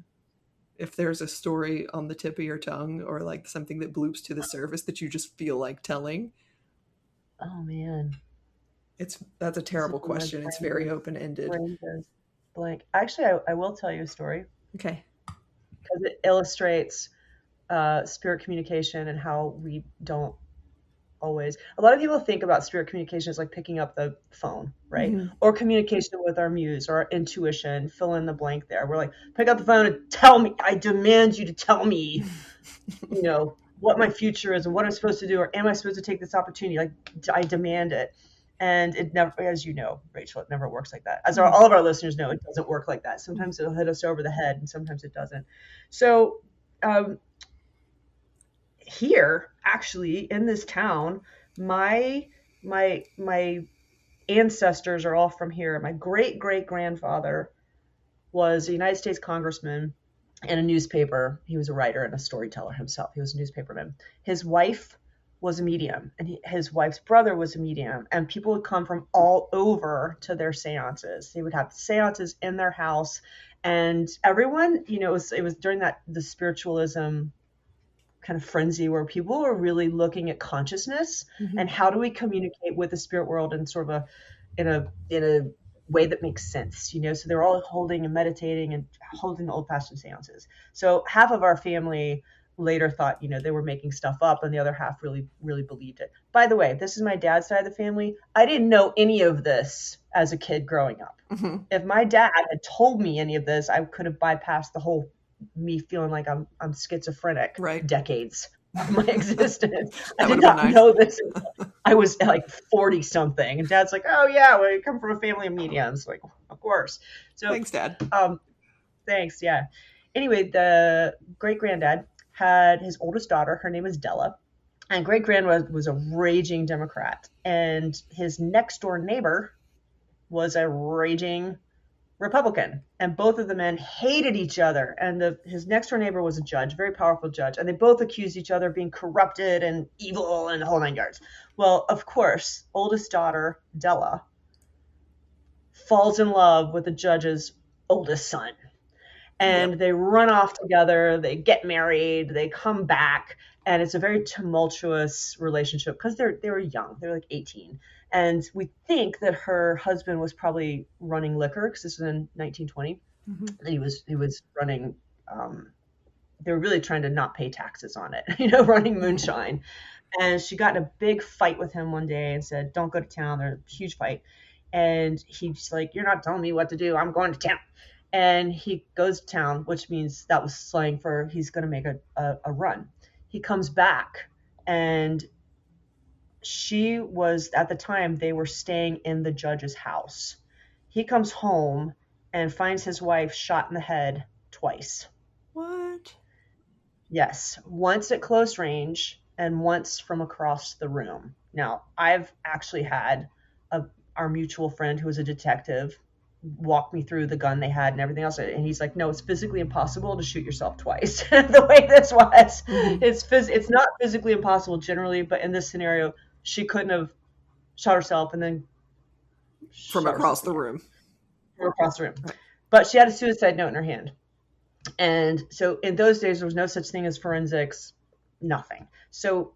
If there's a story on the tip of your tongue or something that bloops to the surface that you just feel like telling. Oh man, That's a terrible question. It's very open-ended. Blank. Actually, I will tell you a story. Okay. Because it illustrates spirit communication and how we don't always. A lot of people think about spirit communication as like picking up the phone, right? Mm-hmm. Or communication with our muse or our intuition. Fill in the blank there. We're like, pick up the phone and tell me. I demand you to tell me, what my future is and what I'm supposed to do, or am I supposed to take this opportunity? Like, I demand it. And it never, as you know, Rachel, it never works like that. As all of our listeners know, it doesn't work like that. Sometimes it'll hit us over the head and sometimes it doesn't. So here, actually, in this town, my ancestors are all from here. My great great grandfather was a United States congressman and a newspaper. He was a writer and a storyteller himself. He was a newspaperman. His wife was a medium, and his wife's brother was a medium, and people would come from all over to their seances. They would have seances in their house, and everyone, it was during the spiritualism kind of frenzy where people were really looking at consciousness and how do we communicate with the spirit world in sort of in a way that makes sense, so they're all holding and meditating and holding the old-fashioned seances. So half of our family later thought they were making stuff up, and the other half really really believed it. By the way, this is my dad's side of the family. I didn't know any of this as a kid growing up. If my dad had told me any of this, I could have bypassed the whole me feeling like I'm schizophrenic Right. decades of my existence. I That did would have not been nice. know this. I was like 40 something, and Dad's like, "Oh yeah, we come from a family of mediums." Like, of course. So Thanks, Dad. thanks. Yeah. Anyway, the great granddad had his oldest daughter. Her name is Della, and great grandma was a raging Democrat, and his next door neighbor was a raging Republican, and both of the men hated each other. And his next door neighbor was a judge, very powerful judge, and they both accused each other of being corrupted and evil and the whole nine yards. Well, of course, oldest daughter Della falls in love with the judge's oldest son, and they run off together. They get married. They come back, and it's a very tumultuous relationship because they were young. They're like 18. And we think that her husband was probably running liquor, because this was in 1920. Mm-hmm. He was running. They were really trying to not pay taxes on it, running moonshine. And she got in a big fight with him one day and said, "Don't go to town." There's a huge fight. And he's like, "You're not telling me what to do. I'm going to town." And he goes to town, which means that was slang for he's going to make a run. He comes back, and she was, at the time, they were staying in the judge's house. He comes home and finds his wife shot in the head twice. What? Yes, once at close range and once from across the room. Now, I've actually had our mutual friend who was a detective walk me through the gun they had and everything else, and he's like, "No, it's physically impossible to shoot yourself twice." The way this was, it's not physically impossible generally, but in this scenario, she couldn't have shot herself and then from across the room. From across the room, but she had a suicide note in her hand. And so in those days, there was no such thing as forensics, nothing. So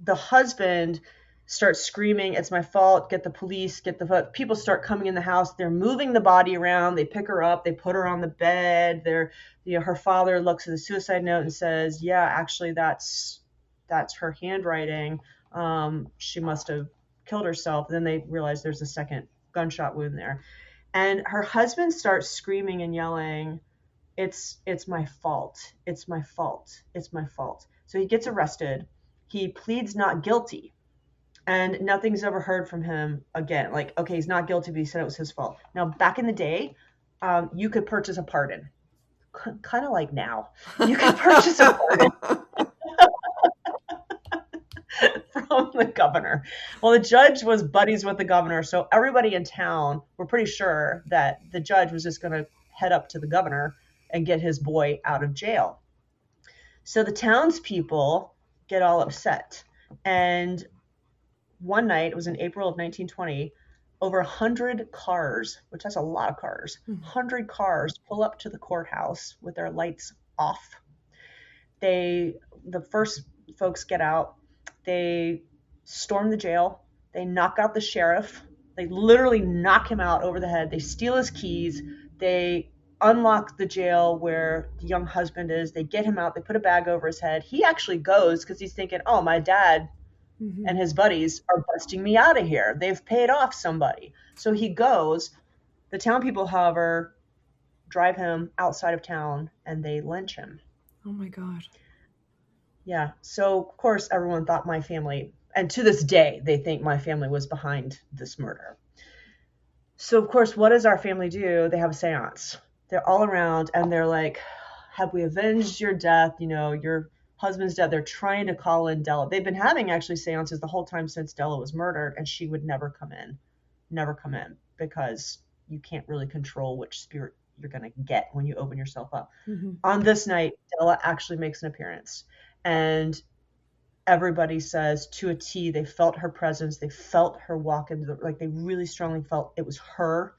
the husband starts screaming, "It's my fault. Get the police, get the..." People start coming in the house. They're moving the body around. They pick her up. They put her on the bed. Her father looks at the suicide note and says, "Yeah, actually, that's her handwriting. She must have killed herself." And then they realize there's a second gunshot wound there. And her husband starts screaming and yelling, It's my fault. It's my fault. It's my fault." So he gets arrested. He pleads not guilty, and nothing's ever heard from him again. Like, okay, he's not guilty, but he said it was his fault. Now, back in the day, you could purchase a pardon. Kind of like now. You could purchase a pardon from the governor. Well, the judge was buddies with the governor, so everybody in town were pretty sure that the judge was just going to head up to the governor and get his boy out of jail. So the townspeople get all upset. And one night, it was in April of 1920, over 100 cars, which that's a lot of cars, 100 cars pull up to the courthouse with their lights off. The first folks get out. They storm the jail. They knock out the sheriff. They literally knock him out over the head. They steal his keys. They unlock the jail where the young husband is. They get him out. They put a bag over his head. He actually goes because he's thinking, "Oh, my dad and his buddies are busting me out of here. They've paid off somebody." So he goes. The town people, however, drive him outside of town and they lynch him. Oh my God. Yeah. So, of course, everyone thought my family, and to this day, they think my family was behind this murder. So, of course, what does our family do? They have a seance. They're all around and they're like, "Have we avenged your death? Your husband's death." They're trying to call in Della. They've been having actually seances the whole time since Della was murdered, and she would never come in, because you can't really control which spirit you're going to get when you open yourself up. On this night, Della actually makes an appearance, and everybody says to a T, they felt her presence. They felt her walk into they really strongly felt it was her.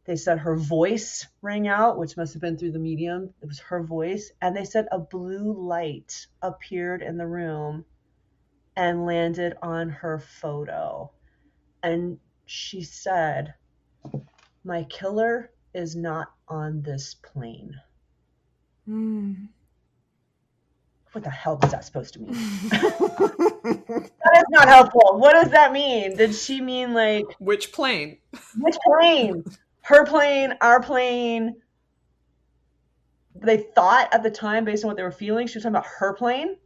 They said her voice rang out, which must have been through the medium. It was her voice. And they said a blue light appeared in the room and landed on her photo. And she said, "My killer is not on this plane." What the hell is that supposed to mean? That is not helpful. What does that mean? Did she mean which plane? Which plane? Her plane, our plane. They thought at the time, based on what they were feeling, she was talking about her plane.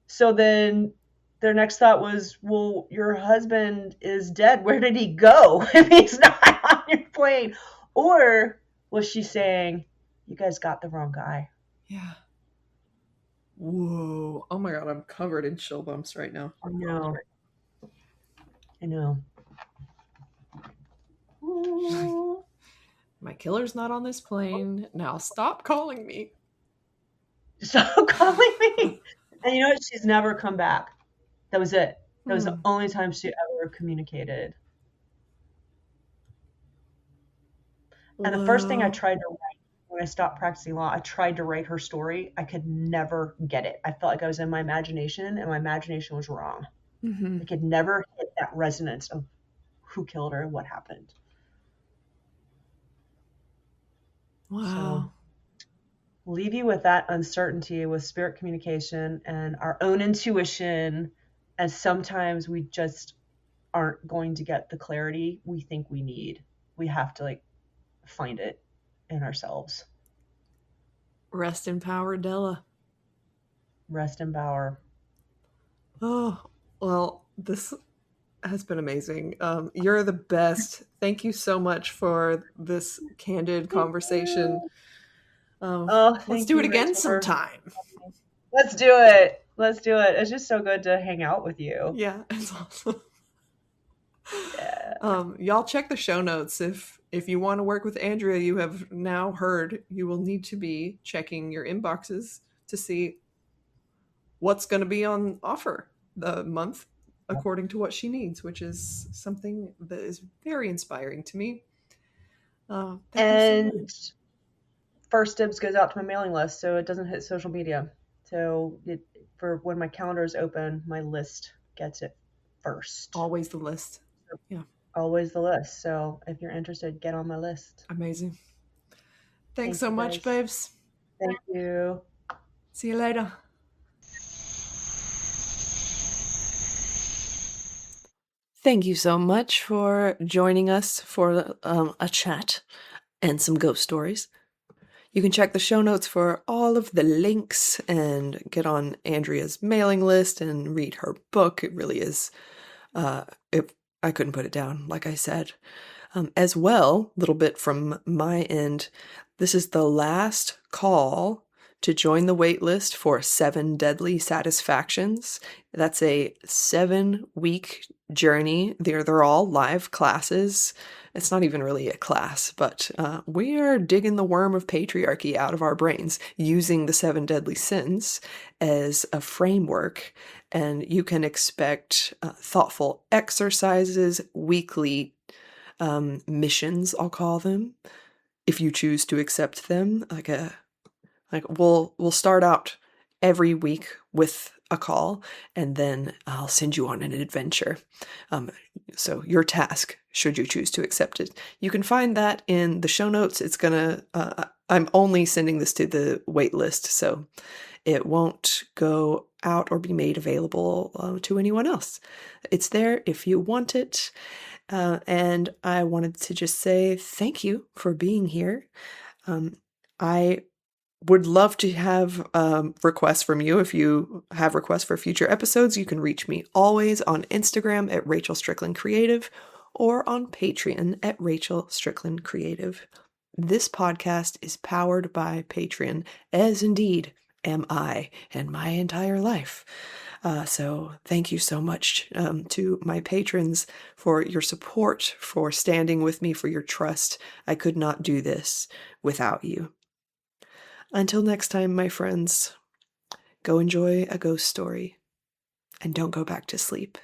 So then their next thought was, "Well, your husband is dead. Where did he go if he's not on your plane?" Or was she saying, "You guys got the wrong guy"? Yeah. Whoa. Oh my God, I'm covered in chill bumps right now. I know. My killer's not on this plane. Now stop calling me. Stop calling me. And you know what? She's never come back. That was it. That was the only time she ever communicated. And the first thing I tried to write when I stopped practicing law, I tried to write her story. I could never get it. I felt like I was in my imagination, and my imagination was wrong. I could never hit that resonance of who killed her, what happened. Wow. So leave you with that uncertainty with spirit communication and our own intuition. And sometimes we just aren't going to get the clarity we think we need. We have to like find it in ourselves. Rest in power, Della. Rest in power. Oh, well, this has been amazing. You're the best. Thank you so much for this candid conversation. Oh, Let's thank do it you, again Rachel. sometime. Let's do it. Let's do it. It's just so good to hang out with you. Yeah, it's awesome. Yeah. Y'all check the show notes. If you want to work with Andrea, you have now heard you will need to be checking your inboxes to see what's going to be on offer the month according to what she needs, which is something that is very inspiring to me. Thank you so much. First dibs goes out to my mailing list, so it doesn't hit social media. So for when my calendar is open, my list gets it first. Always the list. Yeah. Always the list. So if you're interested, get on my list. Amazing. Thanks so much, babes. Thank you. See you later. Thank you so much for joining us for a chat and some ghost stories. You can check the show notes for all of the links and get on Andrea's mailing list and read her book. It really is, I couldn't put it down, like I said. As well, a little bit from my end, this is the last call to join the wait list for 7 Deadly Satisfactions. That's a 7-week journey. They're all live classes. It's not even really a class, but we are digging the worm of patriarchy out of our brains using the 7 deadly sins as a framework. And you can expect thoughtful exercises, weekly missions, I'll call them, if you choose to accept them. Like we'll start out every week with a call, and then I'll send you on an adventure. So your task, should you choose to accept it. You can find that in the show notes. It's gonna, I'm only sending this to the wait list, so it won't go out or be made available to anyone else. It's there if you want it. And I wanted to just say thank you for being here. I would love to have requests from you. If you have requests for future episodes, you can reach me always on Instagram at Rachel Strickland Creative or on Patreon at Rachel Strickland Creative. This podcast is powered by Patreon, as indeed am I and my entire life. So thank you so much to my patrons for your support, for standing with me, for your trust. I could not do this without you. Until next time, my friends, go enjoy a ghost story and don't go back to sleep.